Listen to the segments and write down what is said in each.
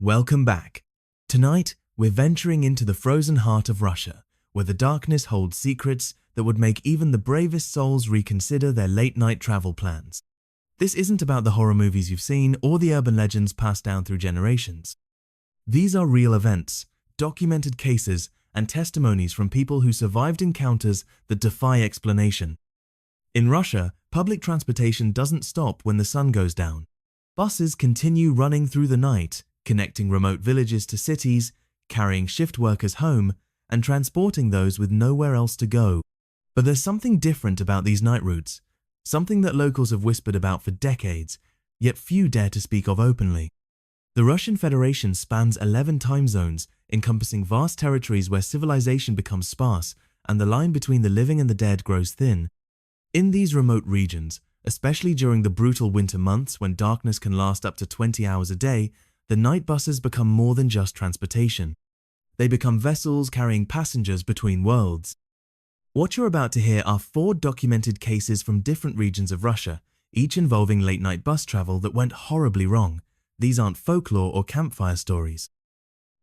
Welcome back. Tonight, we're venturing into the frozen heart of Russia, where the darkness holds secrets that would make even the bravest souls reconsider their late-night travel plans. This isn't about the horror movies you've seen or the urban legends passed down through generations. These are real events, documented cases, and testimonies from people who survived encounters that defy explanation. In Russia, public transportation doesn't stop when the sun goes down. Buses continue running through the night, connecting remote villages to cities, carrying shift workers home, and transporting those with nowhere else to go. But there's something different about these night routes, something that locals have whispered about for decades, yet few dare to speak of openly. The Russian Federation spans 11 time zones, encompassing vast territories where civilization becomes sparse and the line between the living and the dead grows thin. In these remote regions, especially during the brutal winter months when darkness can last up to 20 hours a day, the night buses become more than just transportation. They become vessels carrying passengers between worlds. What you're about to hear are 4 documented cases from different regions of Russia, each involving late-night bus travel that went horribly wrong. These aren't folklore or campfire stories.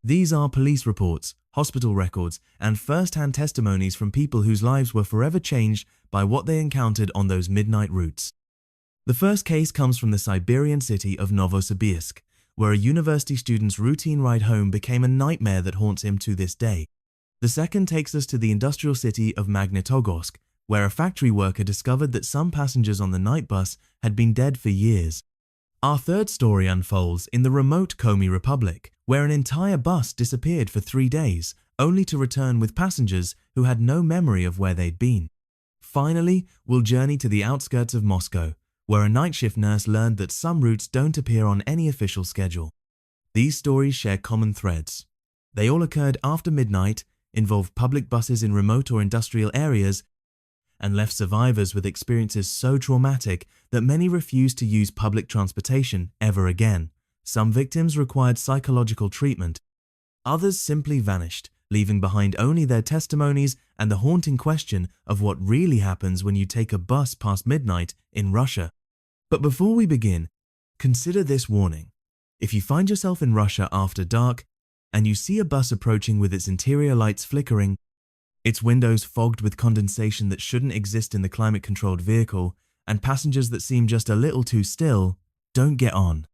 These are police reports, hospital records, and first-hand testimonies from people whose lives were forever changed by what they encountered on those midnight routes. The first case comes from the Siberian city of Novosibirsk, where a university student's routine ride home became a nightmare that haunts him to this day. The second takes us to the industrial city of Magnitogorsk, where a factory worker discovered that some passengers on the night bus had been dead for years. Our third story unfolds in the remote Komi Republic, where an entire bus disappeared for 3 days, only to return with passengers who had no memory of where they'd been. Finally, we'll journey to the outskirts of Moscow, where a night shift nurse learned that some routes don't appear on any official schedule. These stories share common threads. They all occurred after midnight, involved public buses in remote or industrial areas, and left survivors with experiences so traumatic that many refused to use public transportation ever again. Some victims required psychological treatment. Others simply vanished, leaving behind only their testimonies and the haunting question of what really happens when you take a bus past midnight in Russia. But before we begin, consider this warning. If you find yourself in Russia after dark and you see a bus approaching with its interior lights flickering, its windows fogged with condensation that shouldn't exist in the climate-controlled vehicle, and passengers that seem just a little too still, don't get on.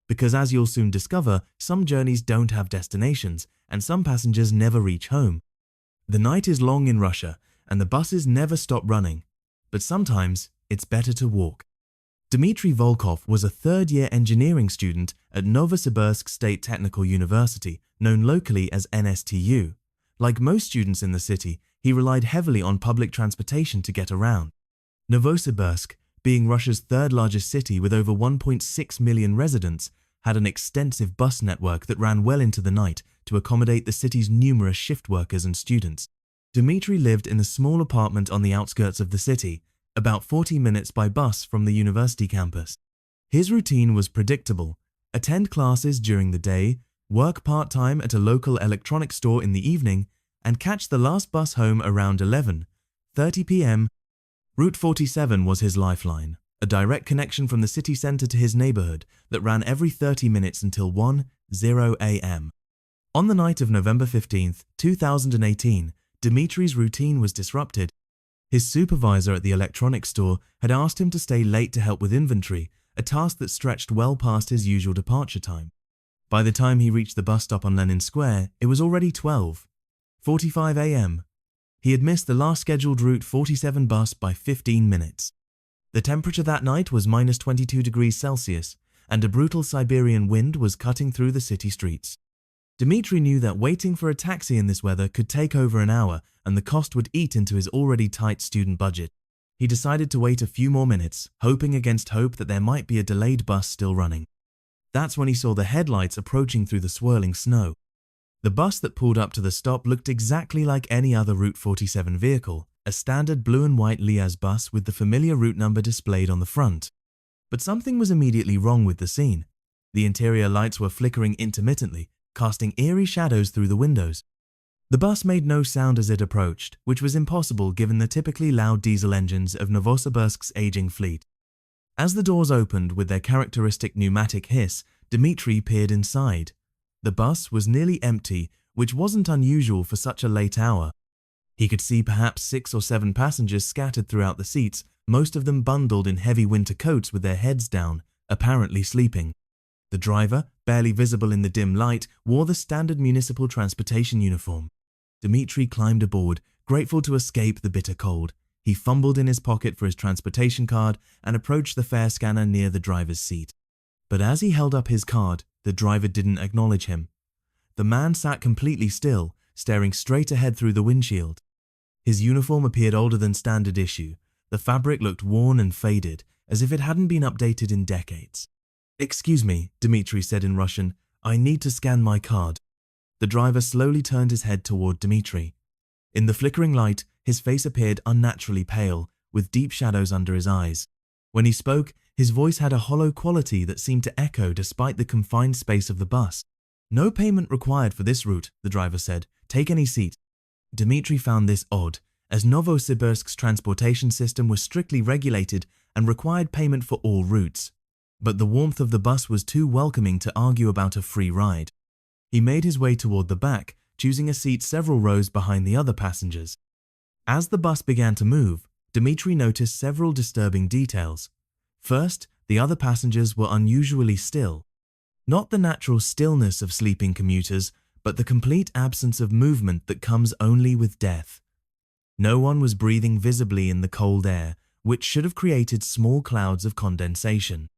Because as you'll soon discover, some journeys don't have destinations, and some passengers never reach home. The night is long in Russia, and the buses never stop running, but sometimes it's better to walk. Dmitry Volkov was a third-year engineering student at Novosibirsk State Technical University, known locally as NSTU. Like most students in the city, he relied heavily on public transportation to get around. Novosibirsk, being Russia's third-largest city with over 1.6 million residents, had an extensive bus network that ran well into the night to accommodate the city's numerous shift workers and students. Dmitry lived in a small apartment on the outskirts of the city, about 40 minutes by bus from the university campus. His routine was predictable: attend classes during the day, work part-time at a local electronics store in the evening, and catch the last bus home around 11:30 p.m. Route 47 was his lifeline, a direct connection from the city centre to his neighbourhood that ran every 30 minutes until 1:00 a.m. On the night of November 15, 2018, Dmitry's routine was disrupted. His supervisor at the electronics store had asked him to stay late to help with inventory, a task that stretched well past his usual departure time. By the time he reached the bus stop on Lenin Square, it was already 12:45 a.m. He had missed the last scheduled Route 47 bus by 15 minutes. The temperature that night was minus 22 degrees Celsius, and a brutal Siberian wind was cutting through the city streets. Dmitry knew that waiting for a taxi in this weather could take over an hour, and the cost would eat into his already tight student budget. He decided to wait a few more minutes, hoping against hope that there might be a delayed bus still running. That's when he saw the headlights approaching through the swirling snow. The bus that pulled up to the stop looked exactly like any other Route 47 vehicle, a standard blue and white Liaz bus with the familiar route number displayed on the front. But something was immediately wrong with the scene. The interior lights were flickering intermittently, casting eerie shadows through the windows. The bus made no sound as it approached, which was impossible given the typically loud diesel engines of Novosibirsk's aging fleet. As the doors opened with their characteristic pneumatic hiss, Dmitry peered inside. The bus was nearly empty, which wasn't unusual for such a late hour. He could see perhaps 6 or 7 passengers scattered throughout the seats, most of them bundled in heavy winter coats with their heads down, apparently sleeping. The driver, barely visible in the dim light, wore the standard municipal transportation uniform. Dmitry climbed aboard, grateful to escape the bitter cold. He fumbled in his pocket for his transportation card and approached the fare scanner near the driver's seat. But as he held up his card, the driver didn't acknowledge him. The man sat completely still, staring straight ahead through the windshield. His uniform appeared older than standard issue. The fabric looked worn and faded, as if it hadn't been updated in decades. "Excuse me," Dmitry said in Russian, "I need to scan my card." The driver slowly turned his head toward Dmitry. In the flickering light, his face appeared unnaturally pale, with deep shadows under his eyes. When he spoke, his voice had a hollow quality that seemed to echo despite the confined space of the bus. "No payment required for this route," the driver said. "Take any seat." Dmitry found this odd, as Novosibirsk's transportation system was strictly regulated and required payment for all routes. But the warmth of the bus was too welcoming to argue about a free ride. He made his way toward the back, choosing a seat several rows behind the other passengers. As the bus began to move, Dmitry noticed several disturbing details. First, the other passengers were unusually still. Not the natural stillness of sleeping commuters, but the complete absence of movement that comes only with death. No one was breathing visibly in the cold air, which should have created small clouds of condensation.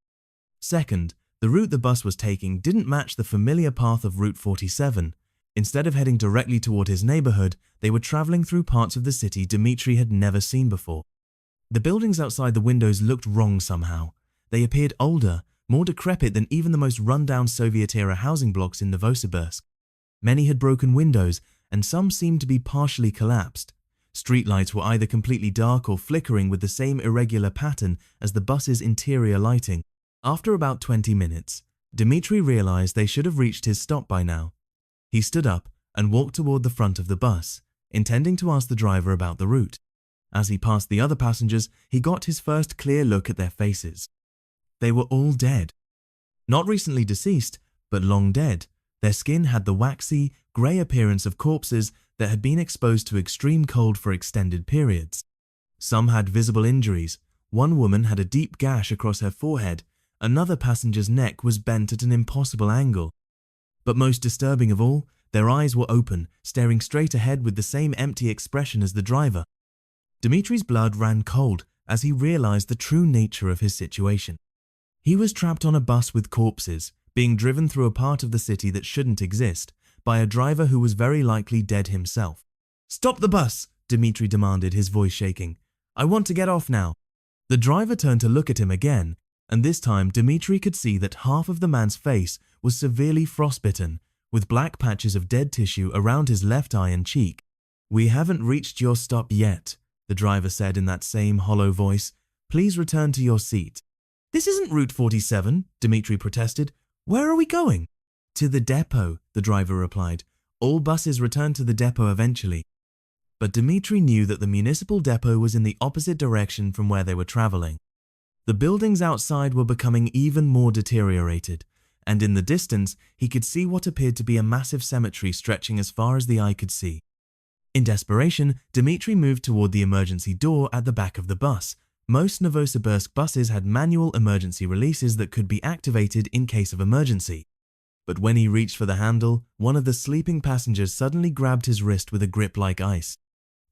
Second, the route the bus was taking didn't match the familiar path of Route 47. Instead of heading directly toward his neighborhood, they were traveling through parts of the city Dmitry had never seen before. The buildings outside the windows looked wrong somehow. They appeared older, more decrepit than even the most run-down Soviet-era housing blocks in Novosibirsk. Many had broken windows, and some seemed to be partially collapsed. Streetlights were either completely dark or flickering with the same irregular pattern as the bus's interior lighting. After about 20 minutes, Dmitry realized they should have reached his stop by now. He stood up and walked toward the front of the bus, intending to ask the driver about the route. As he passed the other passengers, he got his first clear look at their faces. They were all dead. Not recently deceased, but long dead. Their skin had the waxy, grey appearance of corpses that had been exposed to extreme cold for extended periods. Some had visible injuries. One woman had a deep gash across her forehead. Another passenger's neck was bent at an impossible angle. But most disturbing of all, their eyes were open, staring straight ahead with the same empty expression as the driver. Dmitry's blood ran cold as he realized the true nature of his situation. He was trapped on a bus with corpses, being driven through a part of the city that shouldn't exist, by a driver who was very likely dead himself. "Stop the bus!" Dmitry demanded, his voice shaking. "I want to get off now." The driver turned to look at him again, and this time Dmitry could see that half of the man's face was severely frostbitten, with black patches of dead tissue around his left eye and cheek. "We haven't reached your stop yet," the driver said in that same hollow voice. "Please return to your seat." "This isn't Route 47, Dmitry protested. "Where are we going?" "To the depot," the driver replied. "All buses return to the depot eventually." But Dmitry knew that the municipal depot was in the opposite direction from where they were traveling. The buildings outside were becoming even more deteriorated, and in the distance he could see what appeared to be a massive cemetery stretching as far as the eye could see. In desperation, Dmitry moved toward the emergency door at the back of the bus. Most Novosibirsk buses had manual emergency releases that could be activated in case of emergency. But when he reached for the handle, one of the sleeping passengers suddenly grabbed his wrist with a grip like ice.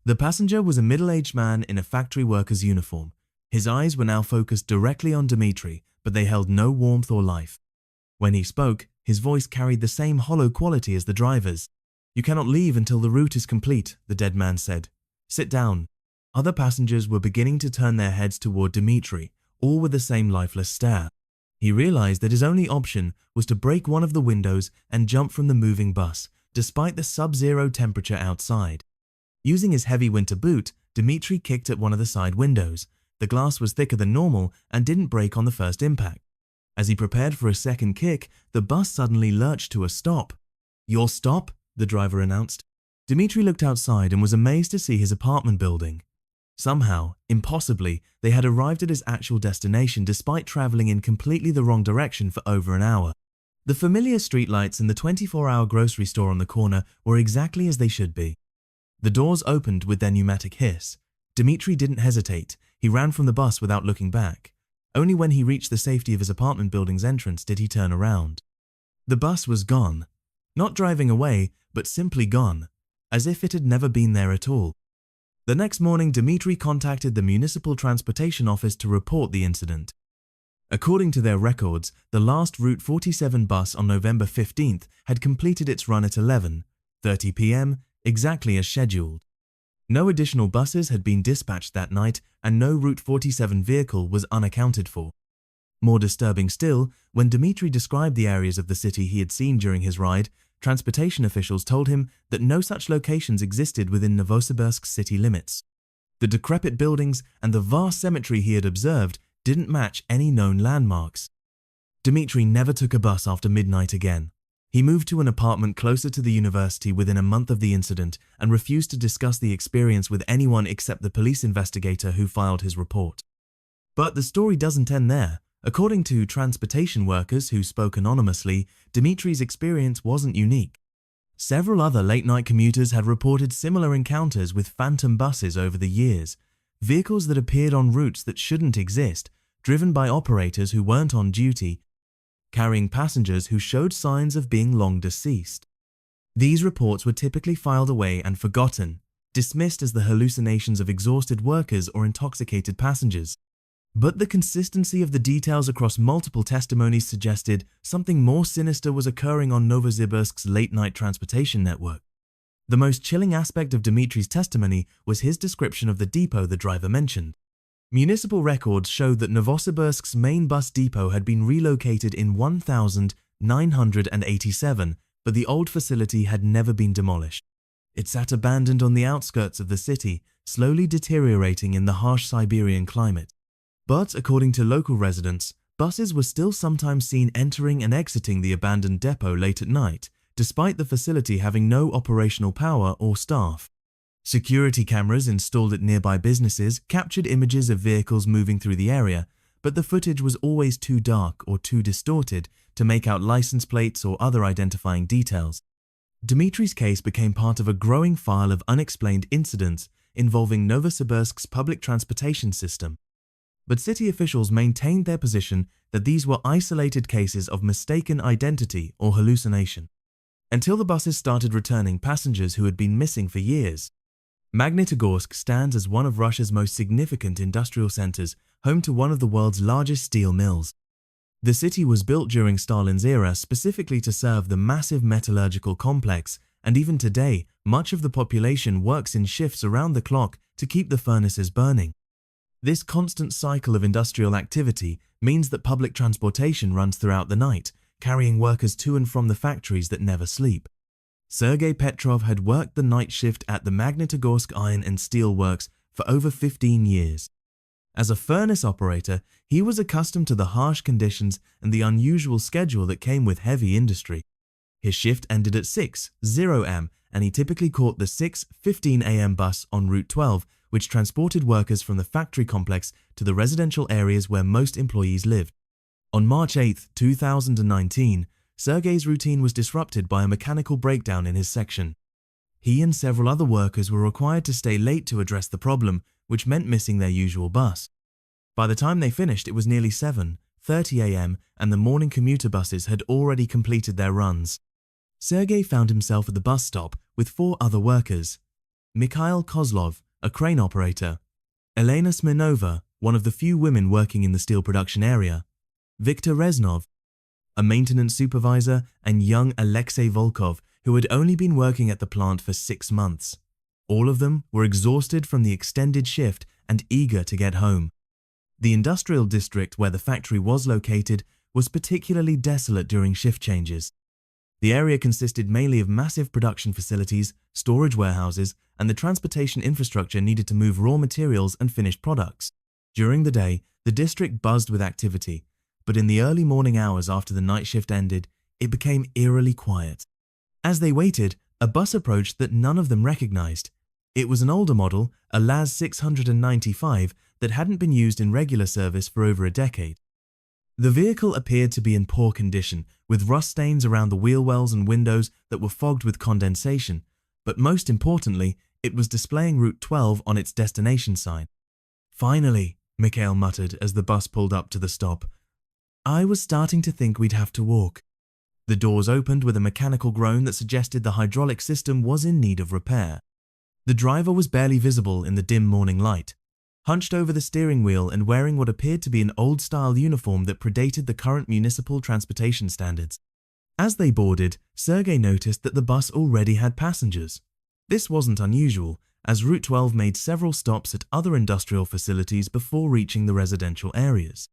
The passenger was a middle-aged man in a factory worker's uniform. His eyes were now focused directly on Dmitry, but they held no warmth or life. When he spoke, his voice carried the same hollow quality as the driver's. "You cannot leave until the route is complete," the dead man said. "Sit down." Other passengers were beginning to turn their heads toward Dmitry, all with the same lifeless stare. He realized that his only option was to break one of the windows and jump from the moving bus, despite the sub-zero temperature outside. Using his heavy winter boot, Dmitry kicked at one of the side windows. The glass was thicker than normal and didn't break on the first impact. As he prepared for a second kick, the bus suddenly lurched to a stop. "Your stop?" the driver announced. Dmitry looked outside and was amazed to see his apartment building. Somehow, impossibly, they had arrived at his actual destination despite traveling in completely the wrong direction for over an hour. The familiar streetlights and the 24-hour grocery store on the corner were exactly as they should be. The doors opened with their pneumatic hiss. Dmitry didn't hesitate. He ran from the bus without looking back. Only when he reached the safety of his apartment building's entrance did he turn around. The bus was gone. Not driving away, but simply gone, as if it had never been there at all. The next morning, Dmitry contacted the municipal transportation office to report the incident. According to their records, the last Route 47 bus on November 15th had completed its run at 11:30 p.m., exactly as scheduled. No additional buses had been dispatched that night, and no Route 47 vehicle was unaccounted for. More disturbing still, when Dmitry described the areas of the city he had seen during his ride, transportation officials told him that no such locations existed within Novosibirsk's city limits. The decrepit buildings and the vast cemetery he had observed didn't match any known landmarks. Dmitry never took a bus after midnight again. He moved to an apartment closer to the university within a month of the incident and refused to discuss the experience with anyone except the police investigator who filed his report. But the story doesn't end there. According to transportation workers who spoke anonymously, Dmitry's experience wasn't unique. Several other late-night commuters had reported similar encounters with phantom buses over the years, vehicles that appeared on routes that shouldn't exist, driven by operators who weren't on duty, carrying passengers who showed signs of being long deceased. These reports were typically filed away and forgotten, dismissed as the hallucinations of exhausted workers or intoxicated passengers. But the consistency of the details across multiple testimonies suggested something more sinister was occurring on Novosibirsk's late-night transportation network. The most chilling aspect of Dmitry's testimony was his description of the depot the driver mentioned. Municipal records showed that Novosibirsk's main bus depot had been relocated in 1987, but the old facility had never been demolished. It sat abandoned on the outskirts of the city, slowly deteriorating in the harsh Siberian climate. But according to local residents, buses were still sometimes seen entering and exiting the abandoned depot late at night, despite the facility having no operational power or staff. Security cameras installed at nearby businesses captured images of vehicles moving through the area, but the footage was always too dark or too distorted to make out license plates or other identifying details. Dmitry's case became part of a growing file of unexplained incidents involving Novosibirsk's public transportation system. But city officials maintained their position that these were isolated cases of mistaken identity or hallucination, until the buses started returning passengers who had been missing for years. Magnitogorsk stands as one of Russia's most significant industrial centers, home to one of the world's largest steel mills. The city was built during Stalin's era specifically to serve the massive metallurgical complex, and even today, much of the population works in shifts around the clock to keep the furnaces burning. This constant cycle of industrial activity means that public transportation runs throughout the night, carrying workers to and from the factories that never sleep. Sergei Petrov had worked the night shift at the Magnitogorsk Iron and Steel Works for over 15 years. As a furnace operator, he was accustomed to the harsh conditions and the unusual schedule that came with heavy industry. His shift ended at 6:00 am, and he typically caught the 6:15 am bus on Route 12, which transported workers from the factory complex to the residential areas where most employees lived. On March 8, 2019, Sergei's routine was disrupted by a mechanical breakdown in his section. He and several other workers were required to stay late to address the problem, which meant missing their usual bus. By the time they finished, it was nearly 7:30 am, and the morning commuter buses had already completed their runs. Sergei found himself at the bus stop with 4 other workers: Mikhail Kozlov, a crane operator; Elena Smirnova, one of the few women working in the steel production area; Viktor Reznov, a maintenance supervisor; and young Alexei Volkov, who had only been working at the plant for 6 months. All of them were exhausted from the extended shift and eager to get home. The industrial district where the factory was located was particularly desolate during shift changes. The area consisted mainly of massive production facilities, storage warehouses, and the transportation infrastructure needed to move raw materials and finished products. During the day, the district buzzed with activity, but in the early morning hours after the night shift ended, it became eerily quiet. As they waited, a bus approached that none of them recognized. It was an older model, a LAZ 695, that hadn't been used in regular service for over a decade. The vehicle appeared to be in poor condition, with rust stains around the wheel wells and windows that were fogged with condensation, but most importantly, it was displaying Route 12 on its destination sign. "Finally," Mikhail muttered as the bus pulled up to the stop. "I was starting to think we'd have to walk." The doors opened with a mechanical groan that suggested the hydraulic system was in need of repair. The driver was barely visible in the dim morning light, hunched over the steering wheel and wearing what appeared to be an old-style uniform that predated the current municipal transportation standards. As they boarded, Sergei noticed that the bus already had passengers. This wasn't unusual, as Route 12 made several stops at other industrial facilities before reaching the residential areas.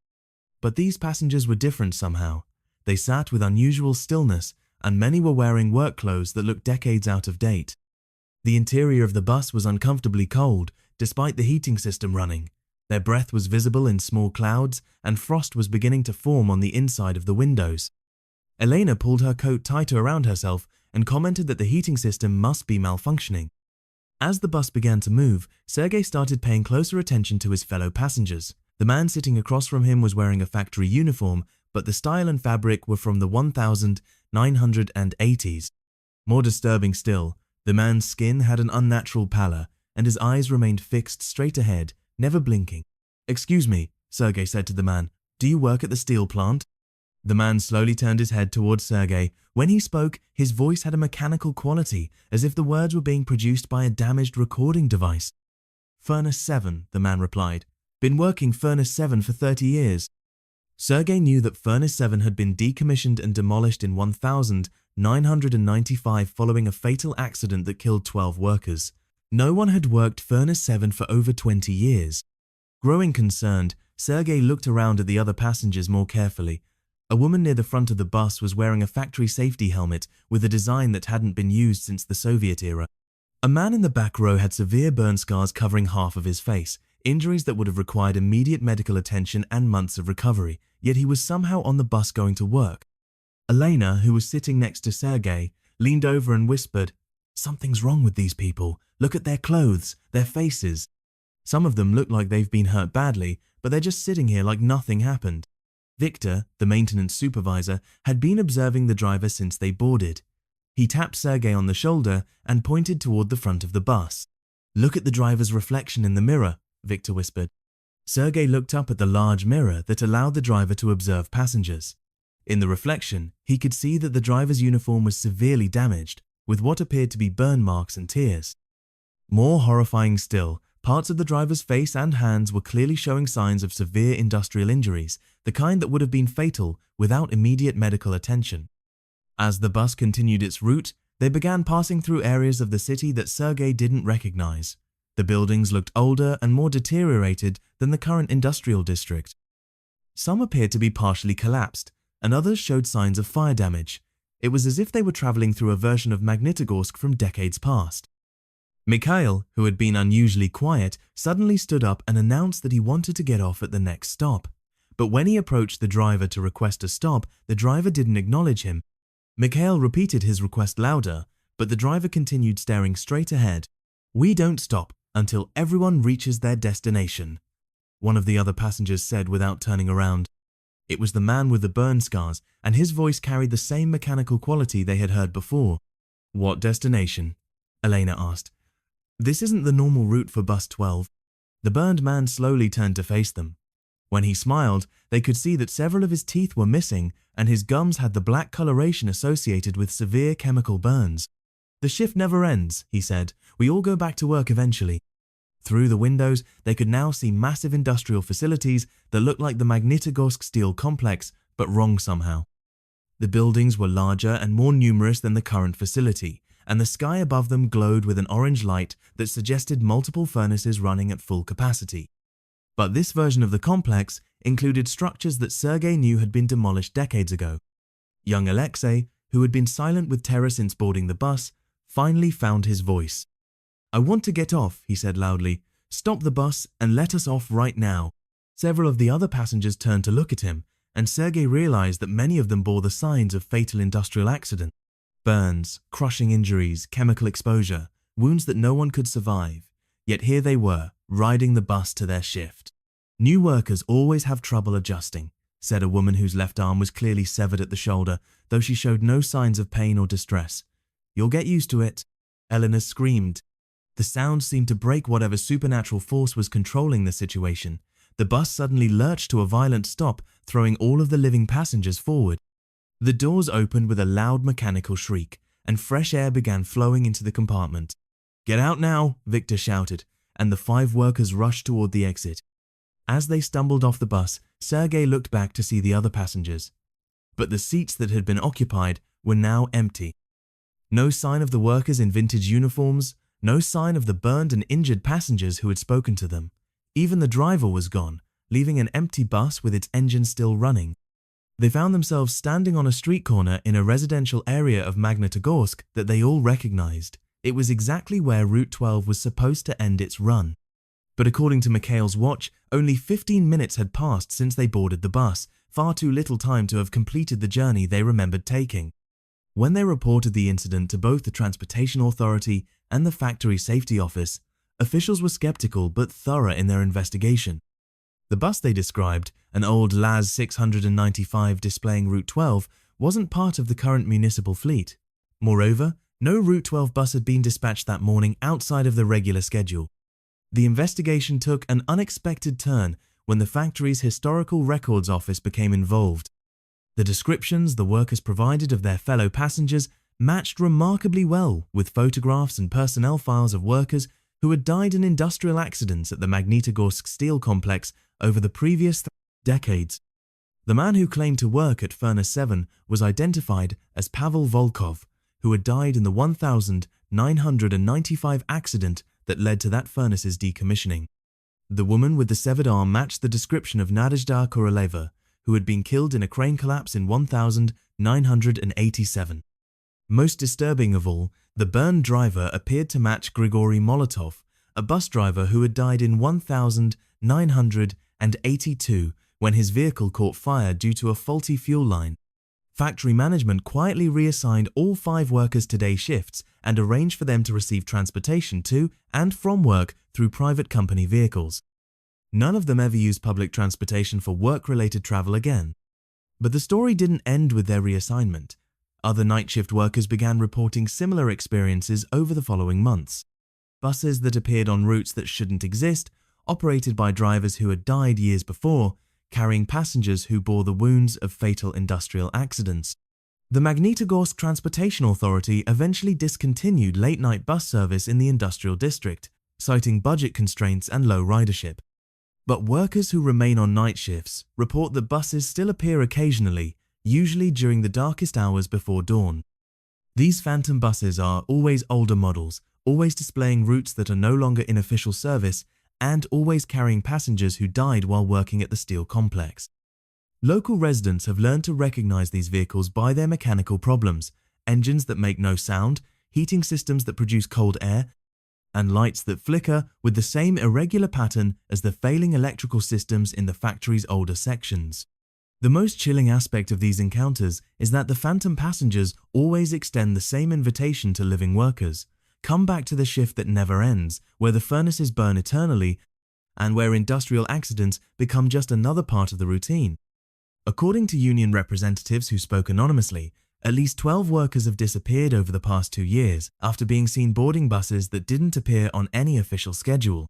But these passengers were different somehow. They sat with unusual stillness, and many were wearing work clothes that looked decades out of date. The interior of the bus was uncomfortably cold, despite the heating system running. Their breath was visible in small clouds, and frost was beginning to form on the inside of the windows. Elena pulled her coat tighter around herself and commented that the heating system must be malfunctioning. As the bus began to move, Sergei started paying closer attention to his fellow passengers. The man sitting across from him was wearing a factory uniform, but the style and fabric were from the 1980s. More disturbing still, the man's skin had an unnatural pallor, and his eyes remained fixed straight ahead, never blinking. "Excuse me," Sergei said to the man, "do you work at the steel plant?" The man slowly turned his head towards Sergei. When he spoke, his voice had a mechanical quality, as if the words were being produced by a damaged recording device. "Furnace 7, the man replied. "Been working Furnace 7 for 30 years. Sergei knew that Furnace 7 had been decommissioned and demolished in 1995 following a fatal accident that killed 12 workers. No one had worked Furnace 7 for over 20 years. Growing concerned, Sergei looked around at the other passengers more carefully. A woman near the front of the bus was wearing a factory safety helmet with a design that hadn't been used since the Soviet era. A man in the back row had severe burn scars covering half of his face, injuries that would have required immediate medical attention and months of recovery, yet he was somehow on the bus going to work. Elena, who was sitting next to Sergei, leaned over and whispered, "Something's wrong with these people. Look at their clothes, their faces. Some of them look like they've been hurt badly, but they're just sitting here like nothing happened." Victor, the maintenance supervisor, had been observing the driver since they boarded. He tapped Sergei on the shoulder and pointed toward the front of the bus. "Look at the driver's reflection in the mirror," Victor whispered. Sergei looked up at the large mirror that allowed the driver to observe passengers. In the reflection, he could see that the driver's uniform was severely damaged, with what appeared to be burn marks and tears. More horrifying still, parts of the driver's face and hands were clearly showing signs of severe industrial injuries, the kind that would have been fatal without immediate medical attention. As the bus continued its route, they began passing through areas of the city that Sergei didn't recognize. The buildings looked older and more deteriorated than the current industrial district. Some appeared to be partially collapsed, and others showed signs of fire damage. It was as if they were traveling through a version of Magnitogorsk from decades past. Mikhail, who had been unusually quiet, suddenly stood up and announced that he wanted to get off at the next stop. But when he approached the driver to request a stop, the driver didn't acknowledge him. Mikhail repeated his request louder, but the driver continued staring straight ahead. "We don't stop until everyone reaches their destination," one of the other passengers said without turning around. It was the man with the burn scars, and his voice carried the same mechanical quality they had heard before. "What destination?" Elena asked. "This isn't the normal route for bus 12. The burned man slowly turned to face them. When he smiled, they could see that several of his teeth were missing, and his gums had the black coloration associated with severe chemical burns. "The shift never ends," he said. "We all go back to work eventually." Through the windows, they could now see massive industrial facilities that looked like the Magnitogorsk steel complex, but wrong somehow. The buildings were larger and more numerous than the current facility, and the sky above them glowed with an orange light that suggested multiple furnaces running at full capacity. But this version of the complex included structures that Sergei knew had been demolished decades ago. Young Alexei, who had been silent with terror since boarding the bus, finally found his voice. "I want to get off," he said loudly. "Stop the bus and let us off right now." Several of the other passengers turned to look at him, and Sergei realized that many of them bore the signs of fatal industrial accident. Burns, crushing injuries, chemical exposure, wounds that no one could survive. Yet here they were, riding the bus to their shift. "New workers always have trouble adjusting," said a woman whose left arm was clearly severed at the shoulder, though she showed no signs of pain or distress. "You'll get used to it," Eleanor screamed. The sound seemed to break whatever supernatural force was controlling the situation. The bus suddenly lurched to a violent stop, throwing all of the living passengers forward. The doors opened with a loud mechanical shriek, and fresh air began flowing into the compartment. "Get out now," Victor shouted, and the 5 workers rushed toward the exit. As they stumbled off the bus, Sergei looked back to see the other passengers. But the seats that had been occupied were now empty. No sign of the workers in vintage uniforms, no sign of the burned and injured passengers who had spoken to them. Even the driver was gone, leaving an empty bus with its engine still running. They found themselves standing on a street corner in a residential area of Magnitogorsk that they all recognized. It was exactly where Route 12 was supposed to end its run. But according to Mikhail's watch, only 15 minutes had passed since they boarded the bus, far too little time to have completed the journey they remembered taking. When they reported the incident to both the Transportation Authority and the Factory Safety Office, officials were skeptical but thorough in their investigation. The bus they described, an old LAZ 695 displaying Route 12, wasn't part of the current municipal fleet. Moreover, no Route 12 bus had been dispatched that morning outside of the regular schedule. The investigation took an unexpected turn when the factory's Historical Records Office became involved. The descriptions the workers provided of their fellow passengers matched remarkably well with photographs and personnel files of workers who had died in industrial accidents at the Magnitogorsk steel complex over the previous decades. The man who claimed to work at Furnace 7 was identified as Pavel Volkov, who had died in the 1995 accident that led to that furnace's decommissioning. The woman with the severed arm matched the description of Nadezhda Koroleva, who had been killed in a crane collapse in 1987. Most disturbing of all, the burned driver appeared to match Grigory Molotov, a bus driver who had died in 1982 when his vehicle caught fire due to a faulty fuel line. Factory management quietly reassigned all 5 workers to day shifts and arranged for them to receive transportation to and from work through private company vehicles. None of them ever used public transportation for work-related travel again. But the story didn't end with their reassignment. Other night shift workers began reporting similar experiences over the following months. Buses that appeared on routes that shouldn't exist, operated by drivers who had died years before, carrying passengers who bore the wounds of fatal industrial accidents. The Magnitogorsk Transportation Authority eventually discontinued late-night bus service in the industrial district, citing budget constraints and low ridership. But workers who remain on night shifts report that buses still appear occasionally, usually during the darkest hours before dawn. These phantom buses are always older models, always displaying routes that are no longer in official service, and always carrying passengers who died while working at the steel complex. Local residents have learned to recognize these vehicles by their mechanical problems: engines that make no sound, heating systems that produce cold air, and lights that flicker with the same irregular pattern as the failing electrical systems in the factory's older sections. The most chilling aspect of these encounters is that the phantom passengers always extend the same invitation to living workers: come back to the shift that never ends, where the furnaces burn eternally, and where industrial accidents become just another part of the routine. According to union representatives who spoke anonymously, at least 12 workers have disappeared over the past 2 years after being seen boarding buses that didn't appear on any official schedule.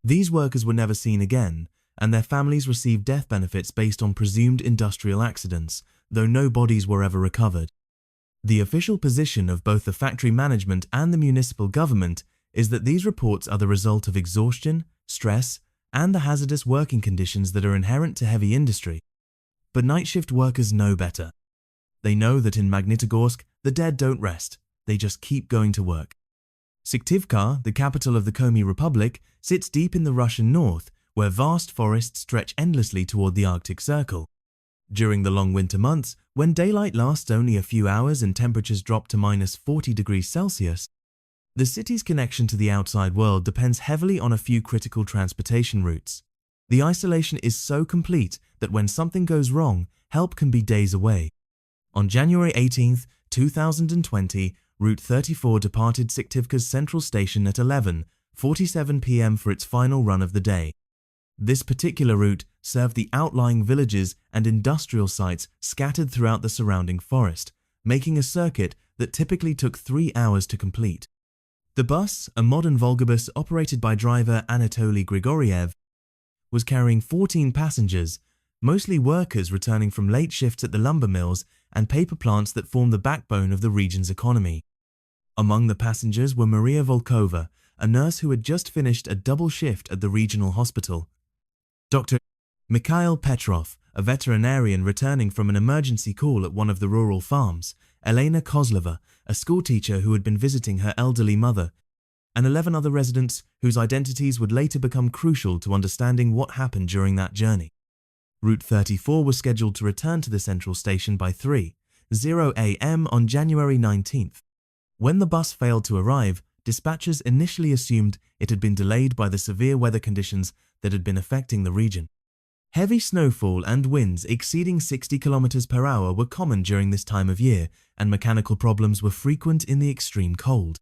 These workers were never seen again, and their families received death benefits based on presumed industrial accidents, though no bodies were ever recovered. The official position of both the factory management and the municipal government is that these reports are the result of exhaustion, stress, and the hazardous working conditions that are inherent to heavy industry. But night shift workers know better. They know that in Magnitogorsk, the dead don't rest, they just keep going to work. Syktyvkar, the capital of the Komi Republic, sits deep in the Russian north, where vast forests stretch endlessly toward the Arctic Circle. During the long winter months, when daylight lasts only a few hours and temperatures drop to -40 degrees Celsius, the city's connection to the outside world depends heavily on a few critical transportation routes. The isolation is so complete that when something goes wrong, help can be days away. On January 18, 2020, Route 34 departed Syktyvkar's central station at 11:47 p.m. for its final run of the day. This particular route served the outlying villages and industrial sites scattered throughout the surrounding forest, making a circuit that typically took 3 hours to complete. The bus, a modern Volgabus operated by driver Anatoly Grigoriev, was carrying 14 passengers, mostly workers returning from late shifts at the lumber mills and paper plants that form the backbone of the region's economy. Among the passengers were Maria Volkova, a nurse who had just finished a double shift at the regional hospital, Dr. Mikhail Petrov, a veterinarian returning from an emergency call at one of the rural farms, Elena Kozlova, a schoolteacher who had been visiting her elderly mother, and 11 other residents whose identities would later become crucial to understanding what happened during that journey. Route 34 was scheduled to return to the central station by 3:00 a.m. on January 19th. When the bus failed to arrive, dispatchers initially assumed it had been delayed by the severe weather conditions that had been affecting the region. Heavy snowfall and winds exceeding 60 km per hour were common during this time of year, and mechanical problems were frequent in the extreme cold.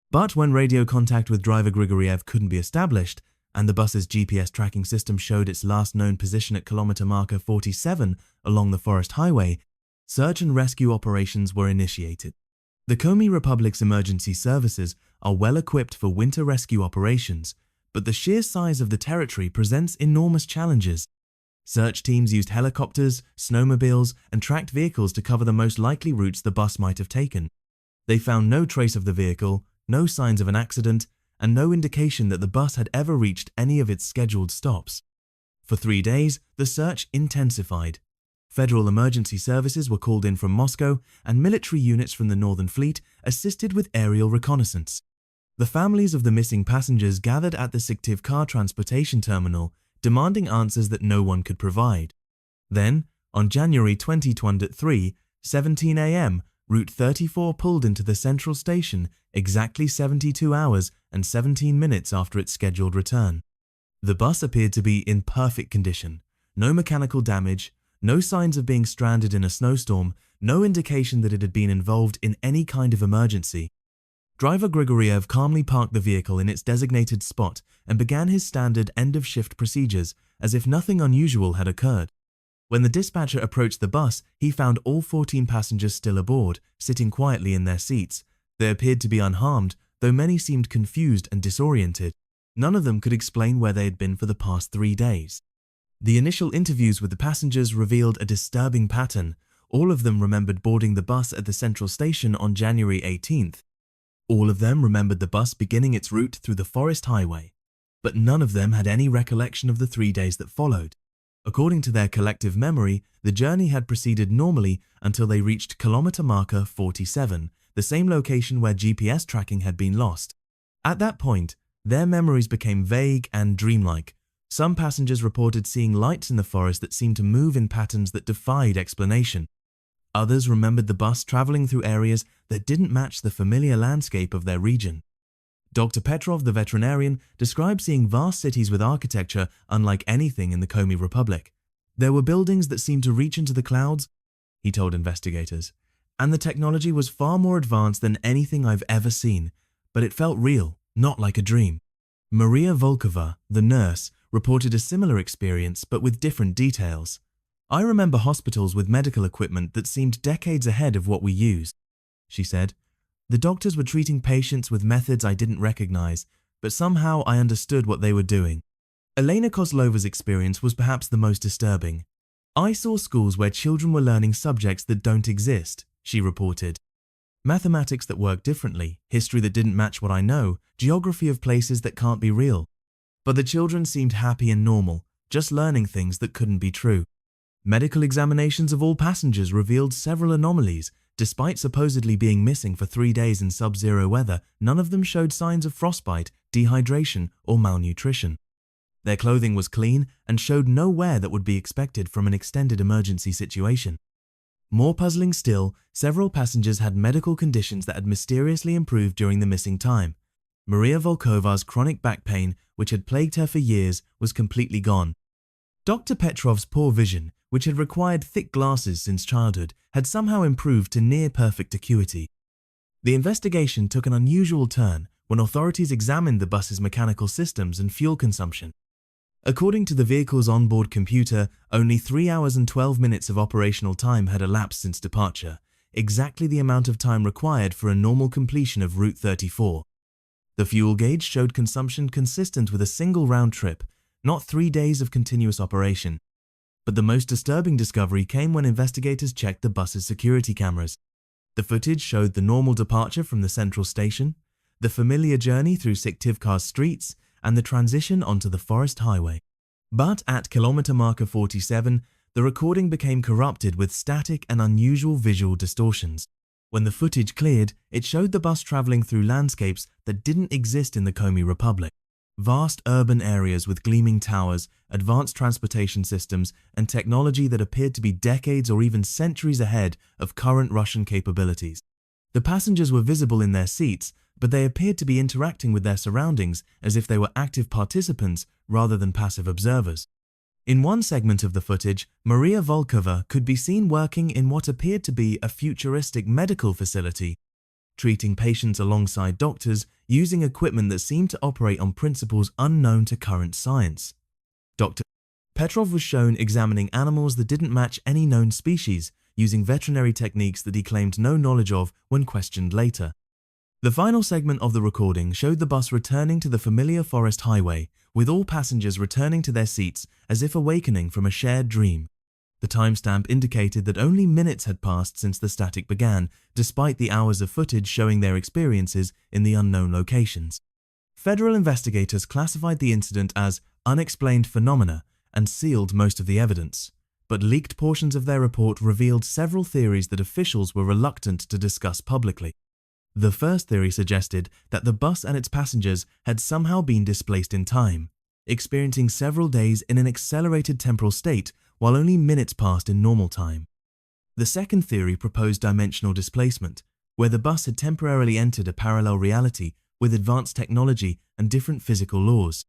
But when radio contact with driver Grigoriev couldn't be established, and the bus's GPS tracking system showed its last known position at kilometer marker 47 along the forest highway, search and rescue operations were initiated. The Komi Republic's emergency services are well equipped for winter rescue operations, but the sheer size of the territory presents enormous challenges. Search teams used helicopters, snowmobiles, and tracked vehicles to cover the most likely routes the bus might have taken. They found no trace of the vehicle, no signs of an accident, and no indication that the bus had ever reached any of its scheduled stops. For 3 days, the search intensified. Federal emergency services were called in from Moscow, and military units from the Northern Fleet assisted with aerial reconnaissance. The families of the missing passengers gathered at the Syktyvkar transportation terminal, demanding answers that no one could provide. Then, on January 2020 at 3:17 a.m., Route 34 pulled into the central station exactly 72 hours and 17 minutes after its scheduled return. The bus appeared to be in perfect condition, no mechanical damage, no signs of being stranded in a snowstorm, no indication that it had been involved in any kind of emergency. Driver Grigoriev calmly parked the vehicle in its designated spot and began his standard end-of-shift procedures as if nothing unusual had occurred. When the dispatcher approached the bus, he found all 14 passengers still aboard, sitting quietly in their seats. They appeared to be unharmed, though many seemed confused and disoriented. None of them could explain where they had been for the past 3 days. The initial interviews with the passengers revealed a disturbing pattern. All of them remembered boarding the bus at the central station on January 18th. All of them remembered the bus beginning its route through the forest highway, but none of them had any recollection of the 3 days that followed. According to their collective memory, the journey had proceeded normally until they reached kilometer marker 47, the same location where GPS tracking had been lost. At that point, their memories became vague and dreamlike. Some passengers reported seeing lights in the forest that seemed to move in patterns that defied explanation. Others remembered the bus traveling through areas that didn't match the familiar landscape of their region. Dr. Petrov, the veterinarian, described seeing vast cities with architecture unlike anything in the Komi Republic. There were buildings that seemed to reach into the clouds, he told investigators, and the technology was far more advanced than anything I've ever seen, but it felt real, not like a dream. Maria Volkova, the nurse, reported a similar experience but with different details. I remember hospitals with medical equipment that seemed decades ahead of what we use, she said. The doctors were treating patients with methods I didn't recognize, but somehow I understood what they were doing. Elena Kozlova's experience was perhaps the most disturbing. I saw schools where children were learning subjects that don't exist, she reported. Mathematics that work differently, history that didn't match what I know, geography of places that can't be real. But the children seemed happy and normal, just learning things that couldn't be true. Medical examinations of all passengers revealed several anomalies. Despite supposedly being missing for 3 days in sub-zero weather, none of them showed signs of frostbite, dehydration, or malnutrition. Their clothing was clean and showed no wear that would be expected from an extended emergency situation. More puzzling still, several passengers had medical conditions that had mysteriously improved during the missing time. Maria Volkova's chronic back pain, which had plagued her for years, was completely gone. Dr. Petrov's poor vision, which had required thick glasses since childhood, had somehow improved to near-perfect acuity. The investigation took an unusual turn when authorities examined the bus's mechanical systems and fuel consumption. According to the vehicle's onboard computer, only 3 hours and 12 minutes of operational time had elapsed since departure, exactly the amount of time required for a normal completion of Route 34. The fuel gauge showed consumption consistent with a single round trip, not 3 days of continuous operation. But the most disturbing discovery came when investigators checked the bus's security cameras. The footage showed the normal departure from the central station, the familiar journey through Syktyvkar's streets, and the transition onto the forest highway. But at kilometer marker 47, the recording became corrupted with static and unusual visual distortions. When the footage cleared, it showed the bus traveling through landscapes that didn't exist in the Komi Republic. Vast urban areas with gleaming towers, advanced transportation systems, and technology that appeared to be decades or even centuries ahead of current Russian capabilities. The passengers were visible in their seats, but they appeared to be interacting with their surroundings as if they were active participants rather than passive observers. In one segment of the footage, Maria Volkova could be seen working in what appeared to be a futuristic medical facility, treating patients alongside doctors using equipment that seemed to operate on principles unknown to current science. Dr. Petrov was shown examining animals that didn't match any known species, using veterinary techniques that he claimed no knowledge of when questioned later. The final segment of the recording showed the bus returning to the familiar forest highway, with all passengers returning to their seats as if awakening from a shared dream. The timestamp indicated that only minutes had passed since the static began, despite the hours of footage showing their experiences in the unknown locations. Federal investigators classified the incident as unexplained phenomena and sealed most of the evidence, but leaked portions of their report revealed several theories that officials were reluctant to discuss publicly. The first theory suggested that the bus and its passengers had somehow been displaced in time, experiencing several days in an accelerated temporal state while only minutes passed in normal time. The second theory proposed dimensional displacement, where the bus had temporarily entered a parallel reality with advanced technology and different physical laws.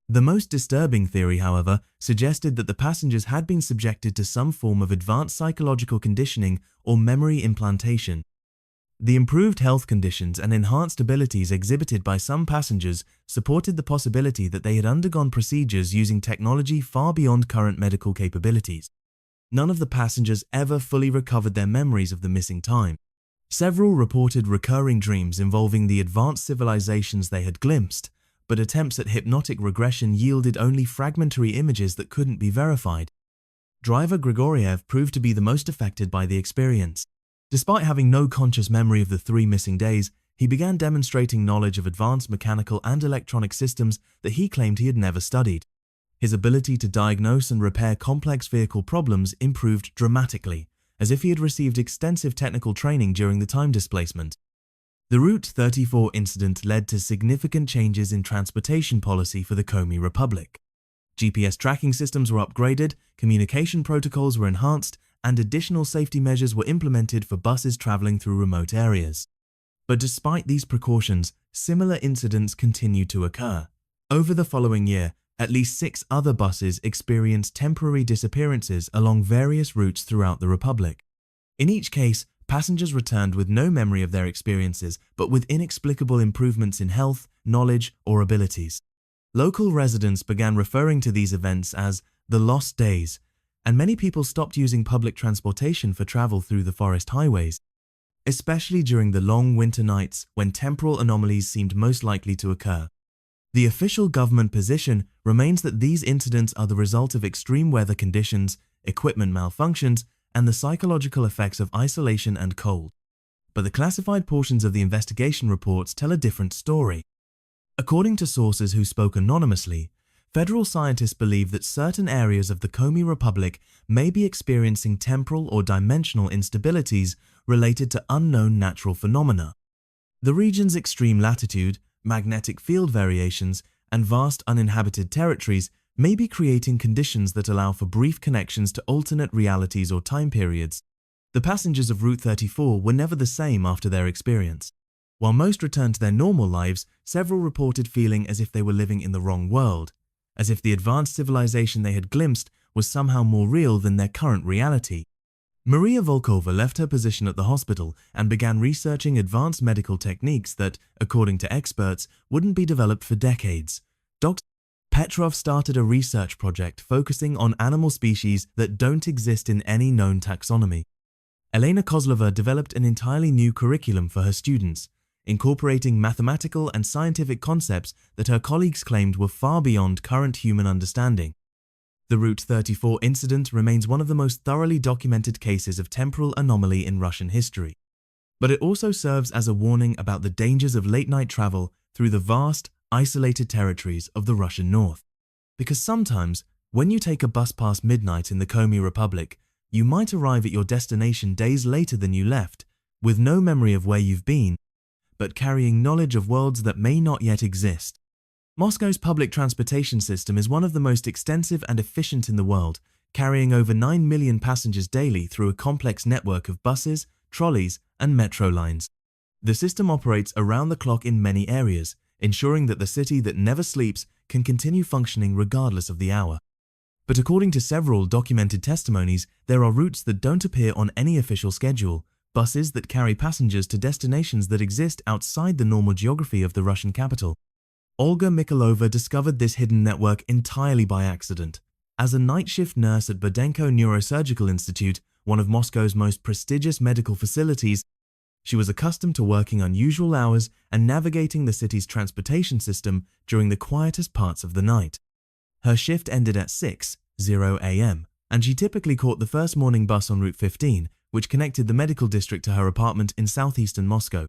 The most disturbing theory, however, suggested that the passengers had been subjected to some form of advanced psychological conditioning or memory implantation. The improved health conditions and enhanced abilities exhibited by some passengers supported the possibility that they had undergone procedures using technology far beyond current medical capabilities. None of the passengers ever fully recovered their memories of the missing time. Several reported recurring dreams involving the advanced civilizations they had glimpsed, but attempts at hypnotic regression yielded only fragmentary images that couldn't be verified. Driver Grigoriev proved to be the most affected by the experience. Despite having no conscious memory of the 3 missing days, he began demonstrating knowledge of advanced mechanical and electronic systems that he claimed he had never studied. His ability to diagnose and repair complex vehicle problems improved dramatically, as if he had received extensive technical training during the time displacement. The Route 34 incident led to significant changes in transportation policy for the Komi Republic. GPS tracking systems were upgraded, communication protocols were enhanced, and additional safety measures were implemented for buses traveling through remote areas. But despite these precautions, similar incidents continued to occur. Over the following year, at least 6 other buses experienced temporary disappearances along various routes throughout the Republic. In each case, passengers returned with no memory of their experiences, but with inexplicable improvements in health, knowledge, or abilities. Local residents began referring to these events as the lost days, and many people stopped using public transportation for travel through the forest highways, especially during the long winter nights when temporal anomalies seemed most likely to occur. The official government position remains that these incidents are the result of extreme weather conditions, equipment malfunctions, and the psychological effects of isolation and cold. But the classified portions of the investigation reports tell a different story. According to sources who spoke anonymously, federal scientists believe that certain areas of the Komi Republic may be experiencing temporal or dimensional instabilities related to unknown natural phenomena. The region's extreme latitude, magnetic field variations, and vast uninhabited territories may be creating conditions that allow for brief connections to alternate realities or time periods. The passengers of Route 34 were never the same after their experience. While most returned to their normal lives, several reported feeling as if they were living in the wrong world, as if the advanced civilization they had glimpsed was somehow more real than their current reality. Maria Volkova left her position at the hospital and began researching advanced medical techniques that, according to experts, wouldn't be developed for decades. Petrov started a research project focusing on animal species that don't exist in any known taxonomy. Elena Kozlova developed an entirely new curriculum for her students, incorporating mathematical and scientific concepts that her colleagues claimed were far beyond current human understanding. The Route 34 incident remains one of the most thoroughly documented cases of temporal anomaly in Russian history. But it also serves as a warning about the dangers of late-night travel through the vast, isolated territories of the Russian north. Because sometimes, when you take a bus past midnight in the Komi Republic, you might arrive at your destination days later than you left, with no memory of where you've been, but carrying knowledge of worlds that may not yet exist. Moscow's public transportation system is one of the most extensive and efficient in the world, carrying over 9 million passengers daily through a complex network of buses, trolleys, and metro lines. The system operates around the clock in many areas, ensuring that the city that never sleeps can continue functioning regardless of the hour. But according to several documented testimonies, there are routes that don't appear on any official schedule, buses that carry passengers to destinations that exist outside the normal geography of the Russian capital. Olga Mikhailova discovered this hidden network entirely by accident. As a night shift nurse at Budenko Neurosurgical Institute, one of Moscow's most prestigious medical facilities, she was accustomed to working unusual hours and navigating the city's transportation system during the quietest parts of the night. Her shift ended at 6:00 a.m., and she typically caught the first morning bus on Route 15, which connected the medical district to her apartment in southeastern Moscow.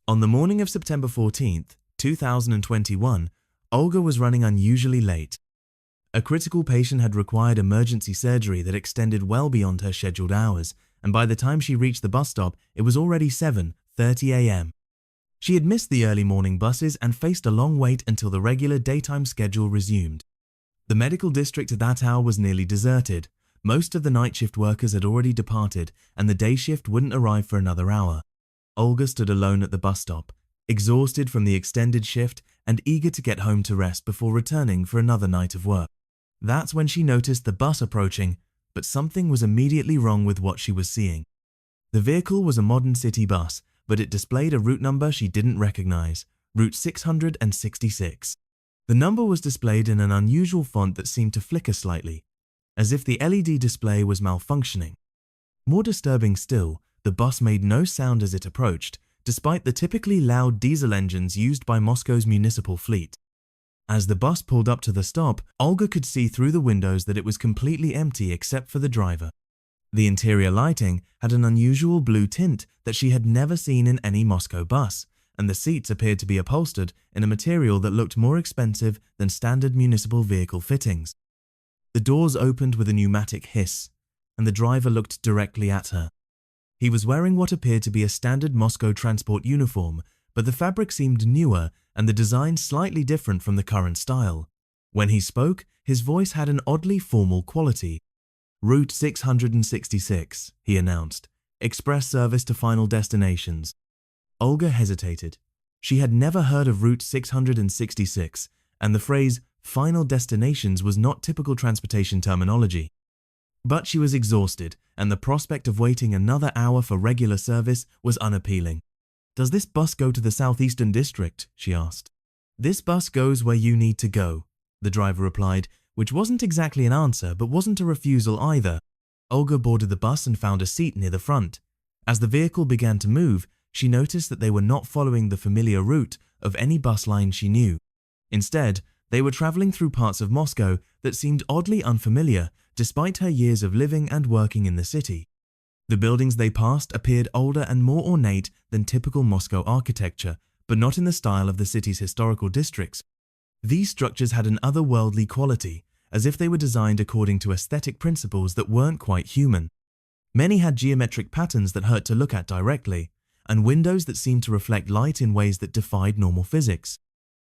On the morning of September 14th, 2021, Olga was running unusually late. A critical patient had required emergency surgery that extended well beyond her scheduled hours, and by the time she reached the bus stop, it was already 7:30 a.m. She had missed the early morning buses and faced a long wait until the regular daytime schedule resumed. The medical district at that hour was nearly deserted. Most of the night shift workers had already departed, and the day shift wouldn't arrive for another hour. Olga stood alone at the bus stop, exhausted from the extended shift and eager to get home to rest before returning for another night of work. That's when she noticed the bus approaching, but something was immediately wrong with what she was seeing. The vehicle was a modern city bus, but it displayed a route number she didn't recognize, Route 666. The number was displayed in an unusual font that seemed to flicker slightly, as if the LED display was malfunctioning. More disturbing still, the bus made no sound as it approached, despite the typically loud diesel engines used by Moscow's municipal fleet. As the bus pulled up to the stop, Olga could see through the windows that it was completely empty except for the driver. The interior lighting had an unusual blue tint that she had never seen in any Moscow bus, and the seats appeared to be upholstered in a material that looked more expensive than standard municipal vehicle fittings. The doors opened with a pneumatic hiss, and the driver looked directly at her. He was wearing what appeared to be a standard Moscow transport uniform, but the fabric seemed newer and the design slightly different from the current style. When he spoke, his voice had an oddly formal quality. "Route 666, he announced. "Express service to final destinations." Olga hesitated. She had never heard of Route 666, and the phrase "final destinations" was not typical transportation terminology. But she was exhausted, and the prospect of waiting another hour for regular service was unappealing. "Does this bus go to the southeastern district?" she asked. "This bus goes where you need to go," the driver replied, which wasn't exactly an answer but wasn't a refusal either. Olga boarded the bus and found a seat near the front. As the vehicle began to move, she noticed that they were not following the familiar route of any bus line she knew. Instead, they were traveling through parts of Moscow that seemed oddly unfamiliar despite her years of living and working in the city. The buildings they passed appeared older and more ornate than typical Moscow architecture, but not in the style of the city's historical districts. These structures had an otherworldly quality, as if they were designed according to aesthetic principles that weren't quite human. Many had geometric patterns that hurt to look at directly, and windows that seemed to reflect light in ways that defied normal physics.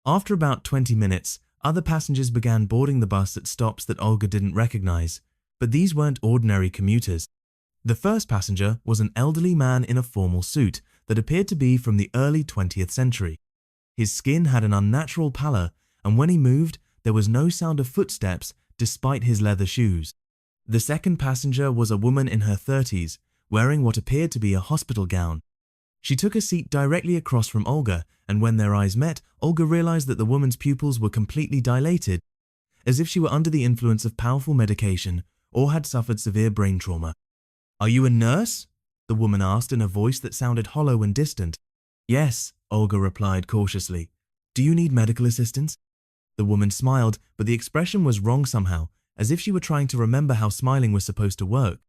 After about 20 minutes, other passengers began boarding the bus at stops that Olga didn't recognize, but these weren't ordinary commuters. The first passenger was an elderly man in a formal suit that appeared to be from the early 20th century. His skin had an unnatural pallor, and when he moved, there was no sound of footsteps despite his leather shoes. The second passenger was a woman in her 30s, wearing what appeared to be a hospital gown. She took a seat directly across from Olga, and when their eyes met, Olga realized that the woman's pupils were completely dilated. as if she were under the influence of powerful medication or had suffered severe brain trauma. "Are you a nurse?" the woman asked in a voice that sounded hollow and distant. "Yes," Olga replied cautiously. "Do you need medical assistance?" The woman smiled, but the expression was wrong somehow, as if she were trying to remember how smiling was supposed to work.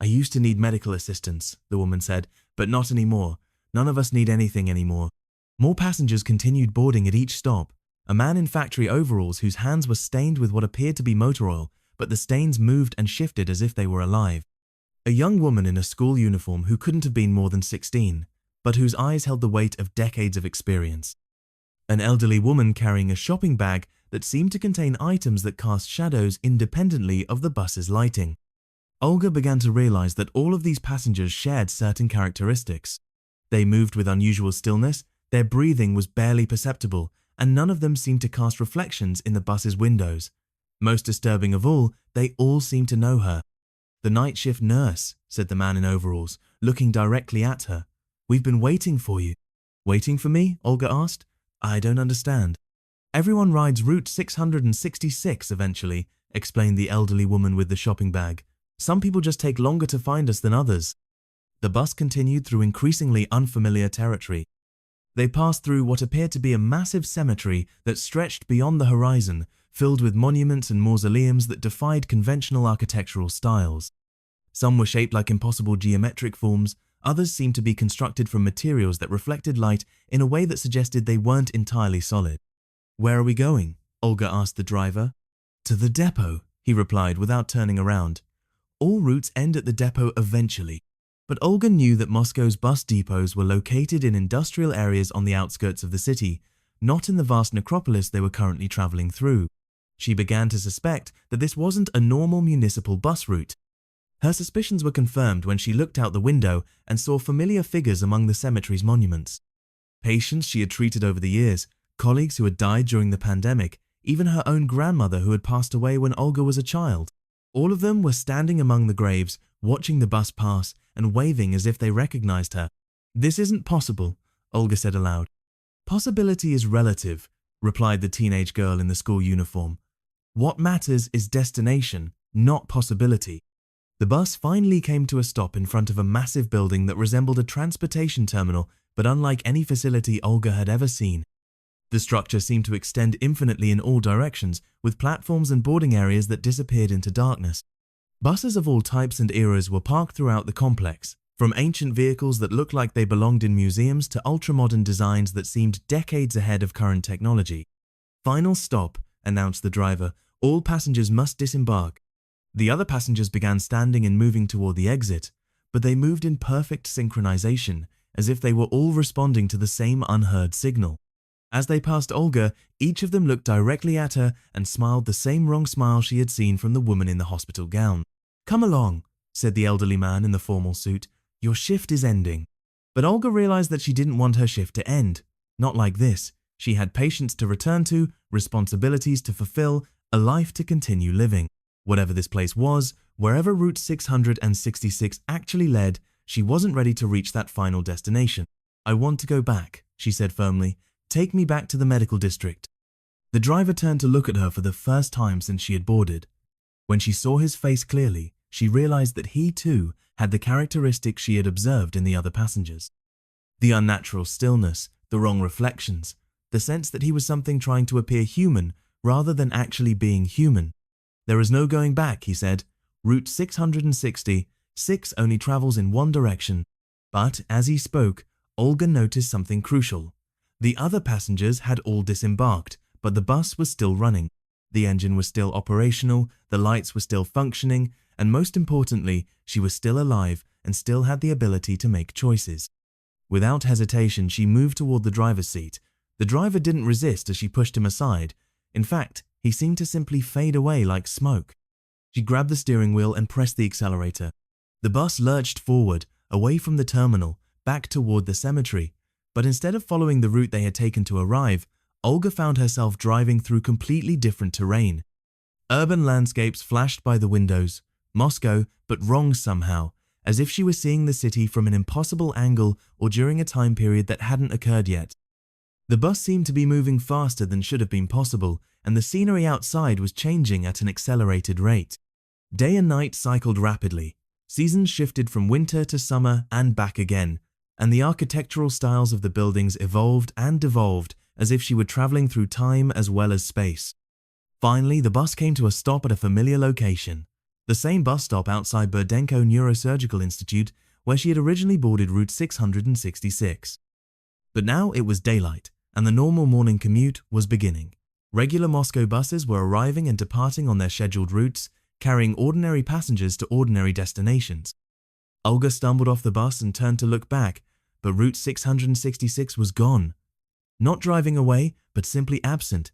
"I used to need medical assistance," the woman said, "but not anymore. None of us need anything anymore." More passengers continued boarding at each stop. A man in factory overalls whose hands were stained with what appeared to be motor oil, but the stains moved and shifted as if they were alive. A young woman in a school uniform who couldn't have been more than 16, but whose eyes held the weight of decades of experience. An elderly woman carrying a shopping bag that seemed to contain items that cast shadows independently of the bus's lighting. Olga began to realize that all of these passengers shared certain characteristics. They moved with unusual stillness, their breathing was barely perceptible, and none of them seemed to cast reflections in the bus's windows. Most disturbing of all, they all seemed to know her. "The night shift nurse," said the man in overalls, looking directly at her. "We've been waiting for you." "Waiting for me?" Olga asked. "I don't understand." "Everyone rides Route 666 eventually," explained the elderly woman with the shopping bag. "Some people just take longer to find us than others." The bus continued through increasingly unfamiliar territory. They passed through what appeared to be a massive cemetery that stretched beyond the horizon, filled with monuments and mausoleums that defied conventional architectural styles. Some were shaped like impossible geometric forms, others seemed to be constructed from materials that reflected light in a way that suggested they weren't entirely solid. "Where are we going?" Olga asked the driver. "To the depot," he replied without turning around. "All routes end at the depot eventually." But Olga knew that Moscow's bus depots were located in industrial areas on the outskirts of the city, not in the vast necropolis they were currently traveling through. She began to suspect that this wasn't a normal municipal bus route. Her suspicions were confirmed when she looked out the window and saw familiar figures among the cemetery's monuments. Patients she had treated over the years, colleagues who had died during the pandemic, even her own grandmother who had passed away when Olga was a child. All of them were standing among the graves, watching the bus pass and waving as if they recognized her. "This isn't possible," Olga said aloud. "Possibility is relative," replied the teenage girl in the school uniform. "What matters is destination, not possibility." The bus finally came to a stop in front of a massive building that resembled a transportation terminal, but unlike any facility Olga had ever seen. The structure seemed to extend infinitely in all directions, with platforms and boarding areas that disappeared into darkness. Buses of all types and eras were parked throughout the complex, from ancient vehicles that looked like they belonged in museums to ultra-modern designs that seemed decades ahead of current technology. "Final stop," announced the driver. "All passengers must disembark." The other passengers began standing and moving toward the exit, but they moved in perfect synchronization, as if they were all responding to the same unheard signal. As they passed Olga, each of them looked directly at her and smiled the same wrong smile she had seen from the woman in the hospital gown. "Come along," said the elderly man in the formal suit. "Your shift is ending." But Olga realized that she didn't want her shift to end. Not like this. She had patients to return to, responsibilities to fulfill, a life to continue living. Whatever this place was, wherever Route 666 actually led, she wasn't ready to reach that final destination. "I want to go back," she said firmly. "Take me back to the medical district." The driver turned to look at her for the first time since she had boarded. When she saw his face clearly, she realized that he too had the characteristics she had observed in the other passengers. The unnatural stillness, the wrong reflections, the sense that he was something trying to appear human rather than actually being human. "There is no going back," he said. "Route 666 only travels in one direction." But as he spoke, Olga noticed something crucial. The other passengers had all disembarked, but the bus was still running. The engine was still operational, the lights were still functioning, and most importantly, she was still alive and still had the ability to make choices. Without hesitation, she moved toward the driver's seat. The driver didn't resist as she pushed him aside. In fact, he seemed to simply fade away like smoke. She grabbed the steering wheel and pressed the accelerator. The bus lurched forward, away from the terminal, back toward the cemetery. But instead of following the route they had taken to arrive, Olga found herself driving through completely different terrain. Urban landscapes flashed by the windows, Moscow, but wrong somehow, as if she was seeing the city from an impossible angle or during a time period that hadn't occurred yet. The bus seemed to be moving faster than should have been possible, and the scenery outside was changing at an accelerated rate. Day and night cycled rapidly. Seasons shifted from winter to summer and back again, and the architectural styles of the buildings evolved and devolved as if she were traveling through time as well as space. Finally, the bus came to a stop at a familiar location, the same bus stop outside Burdenko Neurosurgical Institute where she had originally boarded Route 666. But now it was daylight, and the normal morning commute was beginning. Regular Moscow buses were arriving and departing on their scheduled routes, carrying ordinary passengers to ordinary destinations. Olga stumbled off the bus and turned to look back, but Route 666 was gone. Not driving away, but simply absent,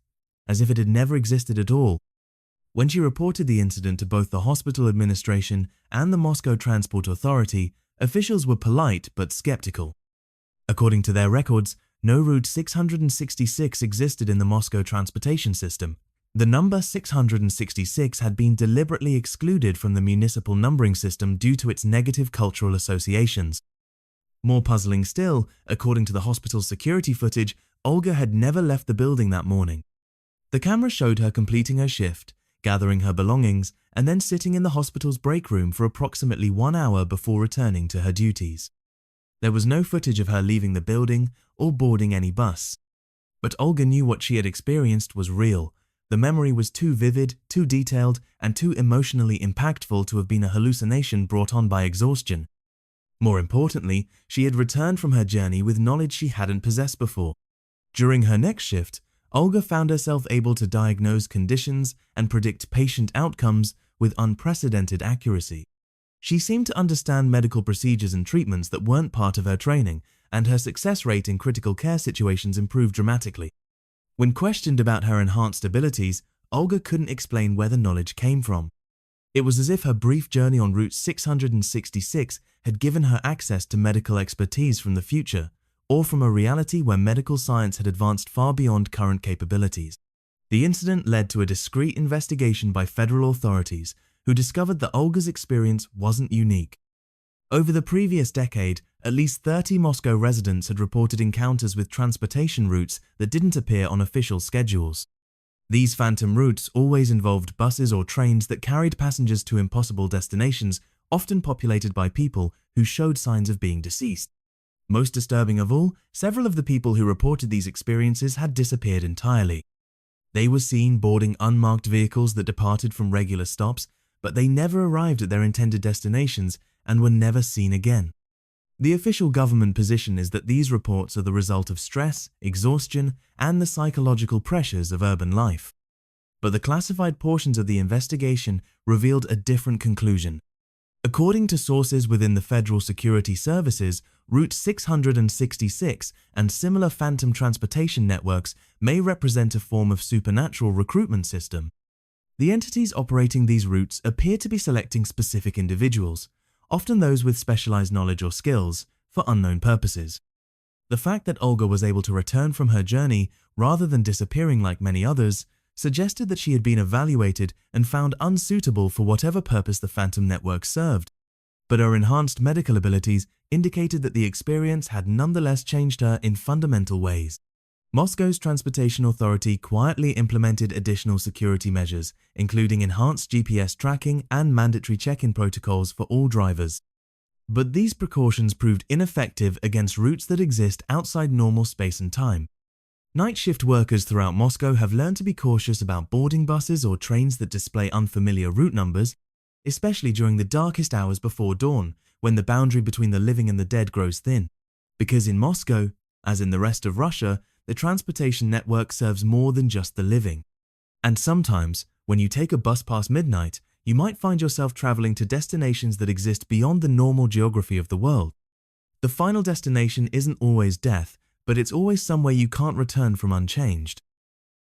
as if it had never existed at all. When she reported the incident to both the hospital administration and the Moscow Transport Authority, officials were polite but skeptical. According to their records, no Route 666 existed in the Moscow transportation system. The number 666 had been deliberately excluded from the municipal numbering system due to its negative cultural associations. More puzzling still, according to the hospital's security footage, Olga had never left the building that morning. The camera showed her completing her shift, gathering her belongings, and then sitting in the hospital's break room for approximately 1 hour before returning to her duties. There was no footage of her leaving the building or boarding any bus. But Olga knew what she had experienced was real. The memory was too vivid, too detailed, and too emotionally impactful to have been a hallucination brought on by exhaustion. More importantly, she had returned from her journey with knowledge she hadn't possessed before. During her next shift, Olga found herself able to diagnose conditions and predict patient outcomes with unprecedented accuracy. She seemed to understand medical procedures and treatments that weren't part of her training, and her success rate in critical care situations improved dramatically. When questioned about her enhanced abilities, Olga couldn't explain where the knowledge came from. It was as if her brief journey on Route 666 had given her access to medical expertise from the future, or from a reality where medical science had advanced far beyond current capabilities. The incident led to a discreet investigation by federal authorities, who discovered that Olga's experience wasn't unique. Over the previous decade, at least 30 Moscow residents had reported encounters with transportation routes that didn't appear on official schedules. These phantom routes always involved buses or trains that carried passengers to impossible destinations, often populated by people who showed signs of being deceased. Most disturbing of all, several of the people who reported these experiences had disappeared entirely. They were seen boarding unmarked vehicles that departed from regular stops, but they never arrived at their intended destinations and were never seen again. The official government position is that these reports are the result of stress, exhaustion, and the psychological pressures of urban life. But the classified portions of the investigation revealed a different conclusion. According to sources within the Federal Security Services, Route 666 and similar phantom transportation networks may represent a form of supernatural recruitment system. The entities operating these routes appear to be selecting specific individuals, often those with specialized knowledge or skills, for unknown purposes. The fact that Olga was able to return from her journey rather than disappearing like many others suggested that she had been evaluated and found unsuitable for whatever purpose the phantom network served. But her enhanced medical abilities indicated that the experience had nonetheless changed her in fundamental ways. Moscow's Transportation Authority quietly implemented additional security measures, including enhanced GPS tracking and mandatory check-in protocols for all drivers. But these precautions proved ineffective against routes that exist outside normal space and time. Night shift workers throughout Moscow have learned to be cautious about boarding buses or trains that display unfamiliar route numbers, especially during the darkest hours before dawn, when the boundary between the living and the dead grows thin. Because in Moscow, as in the rest of Russia, the transportation network serves more than just the living. And sometimes, when you take a bus past midnight, you might find yourself traveling to destinations that exist beyond the normal geography of the world. The final destination isn't always death, but it's always somewhere you can't return from unchanged.